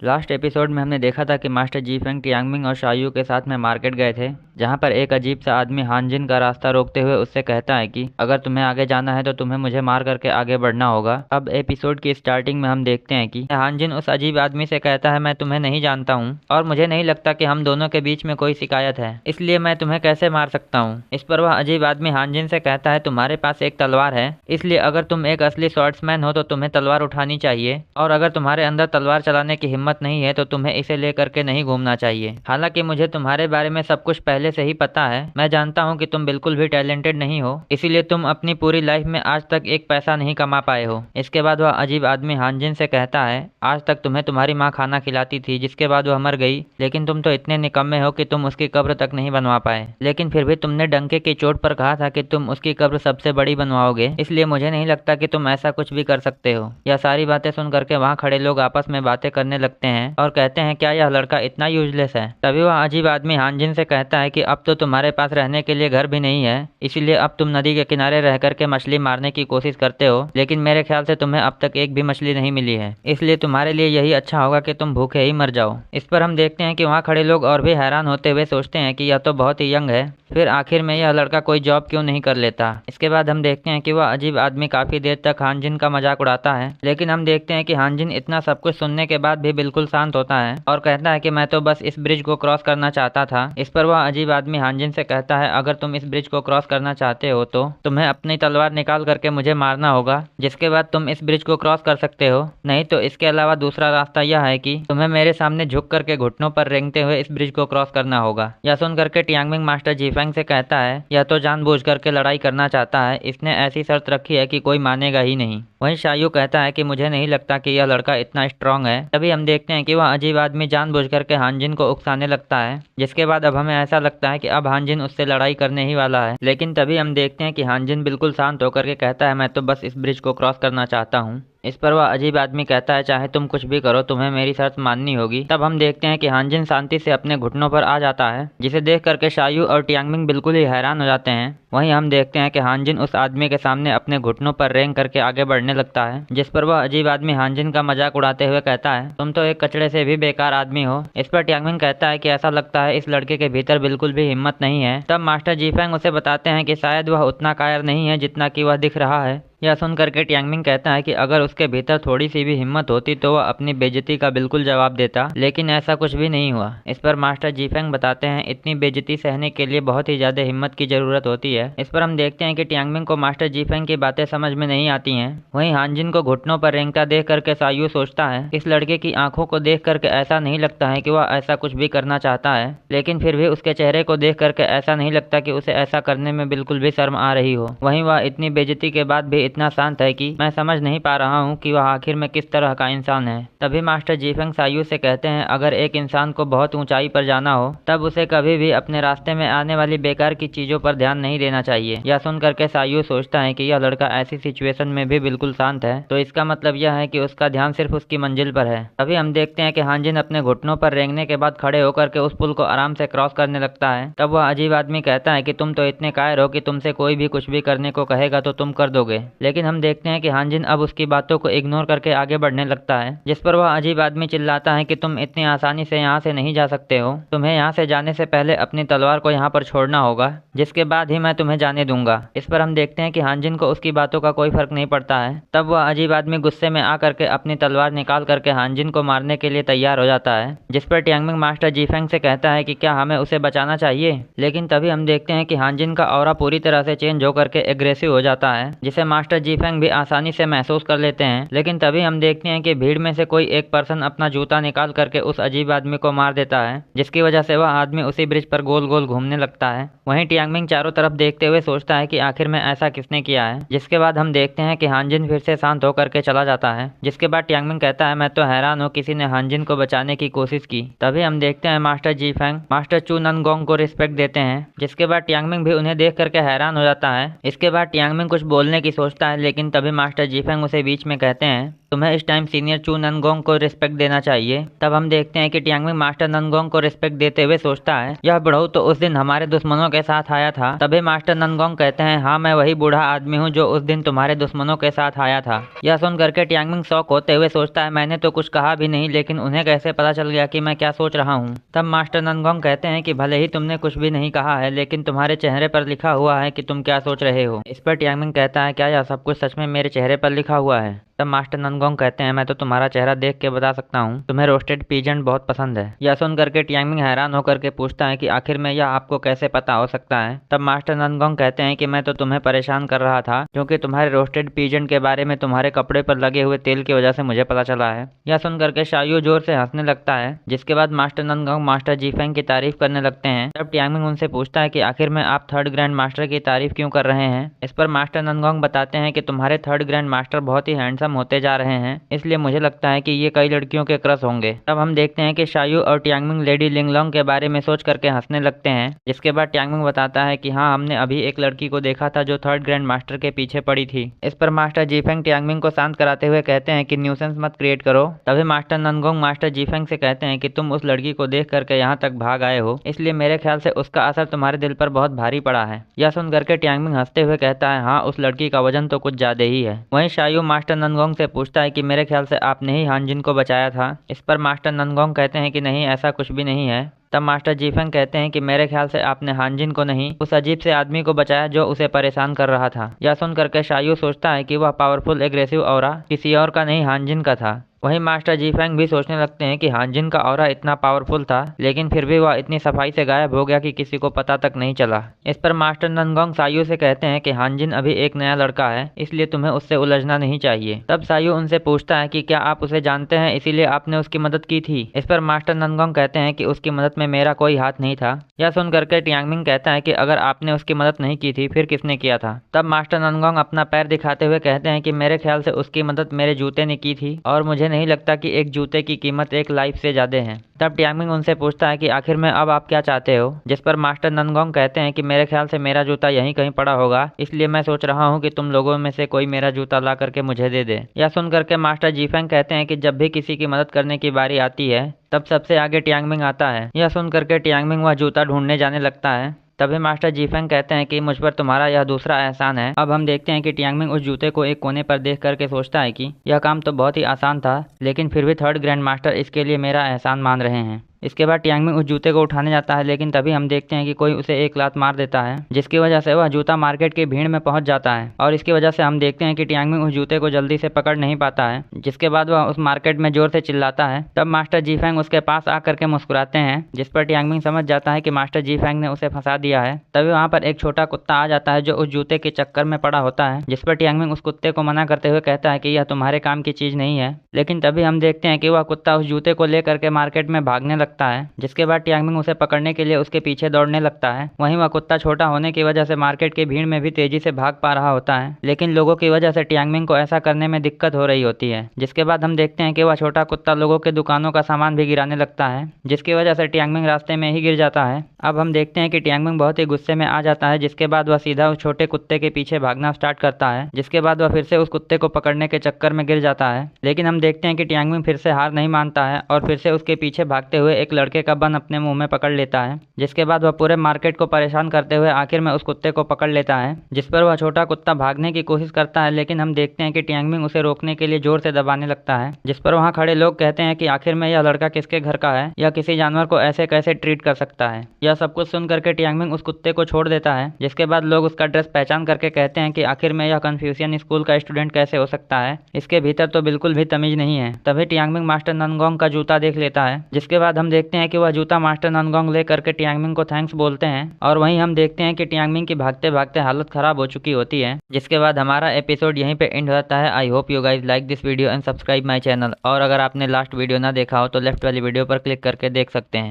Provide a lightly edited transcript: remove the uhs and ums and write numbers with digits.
Last episode में हमने देखा था कि मास्टर जी फेंग टियांगमिंग और शायू के साथ में मार्केट गए थे, जहां पर एक अजीब सा आदमी हानजिन का रास्ता रोकते हुए उससे कहता है कि अगर तुम्हें आगे जाना है तो तुम्हें मुझे मार करके आगे बढ़ना होगा। अब एपिसोड की स्टार्टिंग में हम देखते हैं कि हानजिन उस अजीब आदमी से कहता है, मैं तुम्हें नहीं जानता हूँ और मुझे नहीं लगता कि हम दोनों के बीच में कोई शिकायत है, इसलिए मैं तुम्हें कैसे मार सकता हूँ। इस पर वह अजीब आदमी हानजिन से कहता है, तुम्हारे पास एक तलवार है, इसलिए अगर तुम एक असली स्वॉर्ड्समैन हो तो तुम्हें तलवार उठानी चाहिए, और अगर तुम्हारे अंदर तलवार चलाने की हिम्मत नहीं है तो तुम्हें इसे लेकर के नहीं घूमना चाहिए। हालांकि मुझे तुम्हारे बारे में सब कुछ पहले से ही पता है, मैं जानता हूँ कि तुम बिल्कुल भी टैलेंटेड नहीं हो, इसीलिए तुम अपनी पूरी लाइफ में आज तक एक पैसा नहीं कमा पाए हो। इसके बाद वह अजीब आदमी हानजिन से कहता है, आज तक तुम्हें तुम्हारी माँ खाना खिलाती थी, जिसके बाद वह मर गई, लेकिन तुम तो इतने निकम्मे हो कि तुम उसकी कब्र तक नहीं बनवा पाए, लेकिन फिर भी तुमने डंके की चोट पर कहा था कि तुम उसकी कब्र सबसे बड़ी बनवाओगे, इसलिए मुझे नहीं लगता कि तुम ऐसा कुछ भी कर सकते हो। यह सारी बातें सुन करके वहाँ खड़े लोग आपस में बातें करने लगते हैं और कहते हैं, क्या यह लड़का इतना यूजलेस है। तभी वह अजीब आदमी हानजिन से कहता है कि अब तो तुम्हारे पास रहने के लिए घर भी नहीं है, इसीलिए अब तुम नदी के किनारे रह करके मछली मारने की कोशिश करते हो, लेकिन मेरे ख्याल से तुम्हें अब तक एक भी मछली नहीं मिली है, इसलिए तुम्हारे लिए यही अच्छा होगा कि तुम भूखे ही मर जाओ। इस पर हम देखते हैं कि वहाँ खड़े लोग और भी हैरान होते हुए सोचते हैं कि यह तो बहुत ही यंग है, फिर आखिर में यह लड़का कोई जॉब क्यों नहीं कर लेता। इसके बाद हम देखते हैं कि वह अजीब आदमी काफी देर तक हानजिन का मजाक उड़ाता है, लेकिन हम देखते हैं कि हानजिन इतना सब कुछ सुनने के बाद भी बिल्कुल शांत होता है और कहता है कि मैं तो बस इस ब्रिज को क्रॉस करना चाहता था। इस पर वह अजीब आदमी हानजिन से कहता है, अगर तुम इस ब्रिज को क्रॉस करना चाहते हो तो तुम्हें अपनी तलवार निकाल करके मुझे मारना होगा, जिसके बाद तुम इस ब्रिज को क्रॉस कर सकते हो, नहीं तो इसके अलावा दूसरा रास्ता यह है कि तुम्हें मेरे सामने झुक करके घुटनों पर रेंगते हुए इस ब्रिज को क्रॉस करना होगा। यह सुन करके टियांगमिंग मास्टर जीफेंग से कहता है, यह तो जानबूझ करके लड़ाई करना चाहता है, इसने ऐसी शर्त रखी है कि कोई मानेगा ही नहीं। वहीं शायू कहता है कि मुझे नहीं लगता कि यह लड़का इतना स्ट्रांग है। तभी हम देखते हैं कि वह अजीब आदमी जानबूझ करके हानजिन को उकसाने लगता है, जिसके बाद अब हमें ऐसा लगता है कि अब हानजिन उससे लड़ाई करने ही वाला है, लेकिन तभी हम देखते हैं कि हानजिन बिल्कुल शांत होकर के कहता है, मैं तो बस इस ब्रिज को क्रॉस करना चाहता हूँ। इस पर वह अजीब आदमी कहता है, चाहे तुम कुछ भी करो तुम्हें मेरी शर्त माननी होगी। तब हम देखते हैं कि हानजिन शांति से अपने घुटनों पर आ जाता है, जिसे देख करके शायू और टियांगमिंग बिल्कुल ही हैरान हो जाते हैं। वहीं हम देखते हैं कि हानजिन उस आदमी के सामने अपने घुटनों पर रेंग करके आगे बढ़ने लगता है, जिस पर वह अजीब आदमी हानजिन का मजाक उड़ाते हुए कहता है, तुम तो एक कचड़े से भी बेकार आदमी हो। इस पर टियांगमिंग कहता है कि ऐसा लगता है इस लड़के के भीतर बिल्कुल भी हिम्मत नहीं है। तब मास्टर जीफेंग उसे बताते हैं कि शायद वह उतना कायर नहीं है जितना कि वह दिख रहा है। यह सुन करके टियांगमिंग कहता है कि अगर उसके भीतर थोड़ी सी भी हिम्मत होती तो वह अपनी बेइज्जती का बिल्कुल जवाब देता, लेकिन ऐसा कुछ भी नहीं हुआ। इस पर मास्टर जीफेंग बताते हैं, इतनी बेइज्जती सहने के लिए बहुत ही ज्यादा हिम्मत की जरूरत होती है। इस पर हम देखते हैं कि टियांगमिंग को मास्टर जीफेंग की बातें समझ में नहीं आती हैं। वहीं हानजिन को घुटनों पर रेंगता देख करके शायू सोचता है, इस लड़के की आंखों को देख करके ऐसा नहीं लगता है कि वह ऐसा कुछ भी करना चाहता है, लेकिन फिर भी उसके चेहरे को देख करके ऐसा नहीं लगता कि उसे ऐसा करने में बिल्कुल भी शर्म आ रही हो। वहीं वह इतनी बेइज्जती के बाद भी इतना शांत है कि मैं समझ नहीं पा रहा हूँ कि वह आखिर में किस तरह का इंसान है। तभी मास्टर जीफेंग शायू से कहते हैं, अगर एक इंसान को बहुत ऊंचाई पर जाना हो तब उसे कभी भी अपने रास्ते में आने वाली बेकार की चीजों पर ध्यान नहीं देना चाहिए। यह सुन करके शायू सोचता है कि यह लड़का ऐसी सिचुएशन में भी बिल्कुल शांत है, तो इसका मतलब यह है कि उसका ध्यान सिर्फ उसकी मंजिल पर है। तभी हम देखते हैं कि हानजिन अपने घुटनों पर रेंगने के बाद खड़े होकर के उस पुल को आराम से क्रॉस करने लगता है। तब वह अजीब आदमी कहता है कि तुम तो इतने कायर हो कि तुमसे कोई भी कुछ भी करने को कहेगा तो तुम कर दोगे, लेकिन हम देखते हैं कि हानजिन अब उसकी बातों को इग्नोर करके आगे बढ़ने लगता है, जिस पर वह अजीब आदमी चिल्लाता है कि तुम इतनी आसानी से यहाँ से नहीं जा सकते हो, तुम्हें यहाँ से जाने से पहले अपनी तलवार को यहाँ पर छोड़ना होगा, जिसके बाद ही मैं तुम्हें जाने दूंगा। इस पर हम देखते हैं कि हानजिन को उसकी बातों का कोई फर्क नहीं पड़ता है। तब वह अजीब आदमी गुस्से में आकर के अपनी तलवार निकाल करके हानजिन को मारने के लिए तैयार हो जाता है, जिस पर टियांगमिंग मास्टर जीफेंग से कहता है कि क्या हमें उसे बचाना चाहिए। लेकिन तभी हम देखते हैं कि हानजिन का ऑरा पूरी तरह से चेंज होकर के एग्रेसिव हो जाता है, जिसे मास्टर जीफेंग भी आसानी से महसूस कर लेते हैं। लेकिन तभी हम देखते हैं कि भीड़ में से कोई एक पर्सन अपना जूता निकाल करके उस अजीब आदमी को मार देता है, जिसकी वजह से वह आदमी उसी ब्रिज पर गोल गोल घूमने लगता है। वहीं टियांगमिंग चारों तरफ देखते हुए सोचता है कि आखिर में ऐसा किसने किया है। जिसके बाद हम देखते हैं कि हानजिन फिर से शांत होकर के चला जाता है, जिसके बाद टियांगमिंग कहता है, मैं तो हैरान हूँ किसी ने हानजिन को बचाने की कोशिश की। तभी हम देखते हैं मास्टर जीफेंग मास्टर चू ननगोंग को रिस्पेक्ट देते हैं, जिसके बाद टियांगमिंग भी उन्हें देख करके हैरान हो जाता है। इसके बाद टियांगमिंग कुछ बोलने की सोचता है, लेकिन तभी मास्टर जीफेंग उसे बीच में कहते हैं, तुम्हें इस टाइम सीनियर चू ननगोंग को रिस्पेक्ट देना चाहिए। तब हम देखते हैं कि टियांगमिंग मास्टर ननगोंग को रिस्पेक्ट देते हुए सोचता है, यह बुढ़ऊ तो उस दिन हमारे दुश्मनों के साथ आया था। तभी मास्टर ननगोंग कहते हैं, हाँ मैं वही बूढ़ा आदमी हूँ जो उस दिन तुम्हारे दुश्मनों के साथ आया था। यह सुन करके टियांगमिंग शॉक होते हुए सोचता है, मैंने तो कुछ कहा भी नहीं, लेकिन उन्हें कैसे पता चल गया कि मैं क्या सोच रहा हूँ। तब मास्टर ननगोंग कहते हैं कि भले ही तुमने कुछ भी नहीं कहा है, लेकिन तुम्हारे चेहरे पर लिखा हुआ है कि तुम क्या सोच रहे हो। इस पर टियांगमिंग कहता है, क्या यह सब कुछ सच में मेरे चेहरे पर लिखा हुआ है। तब मास्टर ननगोंग कहते हैं, मैं तो तुम्हारा चेहरा देख के बता सकता हूँ, तुम्हें रोस्टेड पीजेंट बहुत पसंद है। यह सुन करके टियांगमिंग हैरान होकर के पूछता है कि आखिर में यह आपको कैसे पता हो सकता है। तब मास्टर ननगोंग कहते हैं कि मैं तो तुम्हें परेशान कर रहा था, क्योंकि तुम्हारे रोस्टेड पीजेंट के बारे में तुम्हारे कपड़े पर लगे हुए तेल की वजह से मुझे पता चला है। यह सुन करके शायू जोर से हंसने लगता है, जिसके बाद मास्टर ननगोंग मास्टर जीफेंग की तारीफ करने लगते हैं। तब टियांगमिंग उनसे पूछता है कि आखिर में आप थर्ड ग्रैंड मास्टर की तारीफ क्यों कर रहे हैं। इस पर मास्टर ननगोंग बताते हैं कि तुम्हारे थर्ड ग्रैंड मास्टर बहुत ही हैंडसम होते जा रहे हैं, इसलिए मुझे लगता है कि ये कई लड़कियों के क्रश होंगे। तब हम देखते हैं कि शायू और टियांगमिंग लेडी लिंगलोंग के बारे में सोच करके हंसने लगते हैं, जिसके बाद टियांगमिंग बताता है कि हाँ हमने अभी एक लड़की को देखा था जो थर्ड ग्रैंड मास्टर के पीछे पड़ी थी। इस पर मास्टर जीफेंग टियांगमिंग को शांत कराते हुए कहते हैं कि न्यूसेंस मत क्रिएट करो। तभी मास्टर ननगोंग मास्टर जीफेंग से कहते हैं कि तुम उस लड़की को देख करके यहाँ तक भाग आए हो, इसलिए मेरे ख्याल से उसका असर तुम्हारे दिल पर बहुत भारी पड़ा है। यह सुन करके टियांगमिंग हंसते हुए कहता है, हाँ उस लड़की का वजन तो कुछ ज्यादा ही है। वहीं शायू मास्टर ननगोंग से पूछता है कि मेरे ख्याल से आपने ही हानजिन को बचाया था। इस पर मास्टर ननगोंग कहते हैं कि नहीं ऐसा कुछ भी नहीं है। तब मास्टर जीफेंग कहते हैं कि मेरे ख्याल से आपने हानजिन को नहीं, उस अजीब से आदमी को बचाया जो उसे परेशान कर रहा था। यह सुन करके शायू सोचता है कि वह पावरफुल एग्रेसिव ऑरा किसी और का नहीं हानजिन का था। वहीं मास्टर जीफेंग भी सोचने लगते हैं कि हानजिन का ऑरा इतना पावरफुल था, लेकिन फिर भी वह इतनी सफाई से गायब हो गया कि किसी को पता तक नहीं चला। इस पर मास्टर ननगोंग सायू से कहते हैं कि हानजिन अभी एक नया लड़का है, इसलिए तुम्हें उससे उलझना नहीं चाहिए। तब सायू उनसे पूछता है कि क्या आप उसे जानते हैं, इसीलिए आपने उसकी मदद की थी। इस पर मास्टर ननगोंग कहते हैं कि उसकी मदद में मेरा कोई हाथ नहीं था। यह सुन करके टियांगमिंग कहता है कि अगर आपने उसकी मदद नहीं की थी फिर किसने किया था। तब मास्टर ननगोंग अपना पैर दिखाते हुए कहते हैं कि मेरे ख्याल से उसकी मदद मेरे जूते ने की थी, और मुझे नहीं लगता कि एक जूते की कीमत एक लाइफ से ज्यादा है। तब टियांगमिंग उनसे पूछता है कि आखिर में अब आप क्या चाहते हो। जिस पर मास्टर ननगोंग कहते हैं कि मेरे ख्याल से मेरा जूता यहीं कहीं पड़ा होगा, इसलिए मैं सोच रहा हूँ कि तुम लोगों में से कोई मेरा जूता ला करके मुझे दे दे। यह सुन करके मास्टर जीफेंग कहते हैं कि जब भी किसी की मदद करने की बारी आती है तब सबसे आगे टियांगमिंग आता है। यह सुन करके टियांगमिंग वह जूता ढूंढने जाने लगता है। तभी मास्टर जीफेंग कहते हैं कि मुझ पर तुम्हारा यह दूसरा एहसान है। अब हम देखते हैं कि टियांगमिंग उस जूते को एक कोने पर देख करके सोचता है कि यह काम तो बहुत ही आसान था, लेकिन फिर भी थर्ड ग्रैंड मास्टर इसके लिए मेरा एहसान मान रहे हैं। इसके बाद टियांगमिंग उस जूते को उठाने जाता है, लेकिन तभी हम देखते हैं कि कोई उसे एक लात मार देता है, जिसकी वजह से वह जूता मार्केट की भीड़ में पहुंच जाता है। और इसकी वजह से हम देखते हैं कि टियांगमिंग उस जूते को जल्दी से पकड़ नहीं पाता है, जिसके बाद वह उस मार्केट में जोर से चिल्लाता है। तब मास्टर जीफेंग उसके पास आकर के मुस्कुराते हैं, जिस पर टियांगमिंग समझ जाता है कि मास्टर जीफेंग ने उसे फंसा दिया है। तभी वहाँ पर एक छोटा कुत्ता आ जाता है जो उस जूते के चक्कर में पड़ा होता है, जिस पर टियांगमिंग उस कुत्ते को मना करते हुए कहता है कि यह तुम्हारे काम की चीज नहीं है। लेकिन तभी हम देखते हैं कि वह कुत्ता उस जूते को लेकर के मार्केट में भागने लगता है, जिसके बाद टियांगमिंग उसे पकड़ने के लिए उसके पीछे दौड़ने लगता है। वहीं वह कुत्ता छोटा होने की वजह से मार्केट की भीड़ में भी तेजी से भाग पा रहा होता है, लेकिन लोगों की वजह से टियांगमिंग को ऐसा करने में दिक्कत हो रही होती है। जिसके बाद हम देखते हैं कि वह छोटा कुत्ता लोगों के दुकानों का सामान भी गिराने लगता है, जिसकी वजह से टियांगमिंग रास्ते में ही गिर जाता है। अब हम देखते हैं कि टियांगमिंग बहुत ही गुस्से में आ जाता है, जिसके बाद वह सीधा उस छोटे कुत्ते के पीछे भागना स्टार्ट करता है, जिसके बाद वह फिर से उस कुत्ते को पकड़ने के चक्कर में गिर जाता है। लेकिन हम देखते हैं कि टियांगमिंग फिर से हार नहीं मानता है और फिर से उसके पीछे भागते हुए एक लड़के का बन अपने मुंह में पकड़ लेता है, जिसके बाद वह पूरे मार्केट को परेशान करते हुए आखिर में उस कुत्ते को पकड़ लेता है, जिस पर वह छोटा कुत्ता भागने की कोशिश करता है। लेकिन हम देखते हैं कि टियांगमिंग उसे रोकने के लिए जोर से दबाने लगता है, जिस पर वहाँ खड़े लोग कहते हैं कि आखिर में यह लड़का किसके घर का है, या किसी जानवर को ऐसे कैसे ट्रीट कर सकता है। यह सब कुछ सुन करके टियांगमिंग उस कुत्ते को छोड़ देता है, जिसके बाद लोग उसका ड्रेस पहचान करके कहते हैं कि आखिर में यह कन्फ्यूशियन स्कूल का स्टूडेंट कैसे हो सकता है, इसके भीतर तो बिल्कुल भी तमीज नहीं है। तभी टियांगमिंग मास्टर ननगोंग का जूता देख लेता है, जिसके बाद हम देखते हैं कि वह जूता मास्टर ननगोंग ले करके टियांगमिंग को थैंक्स बोलते हैं। और वहीं हम देखते हैं कि टियांगमिंग की भागते भागते हालत खराब हो चुकी होती है, जिसके बाद हमारा एपिसोड यहीं पे एंड होता है। I hope you guys like this video and subscribe my channel. और अगर आपने लास्ट वीडियो ना देखा हो तो लेफ्ट वाली वीडियो पर क्लिक करके देख सकते हैं।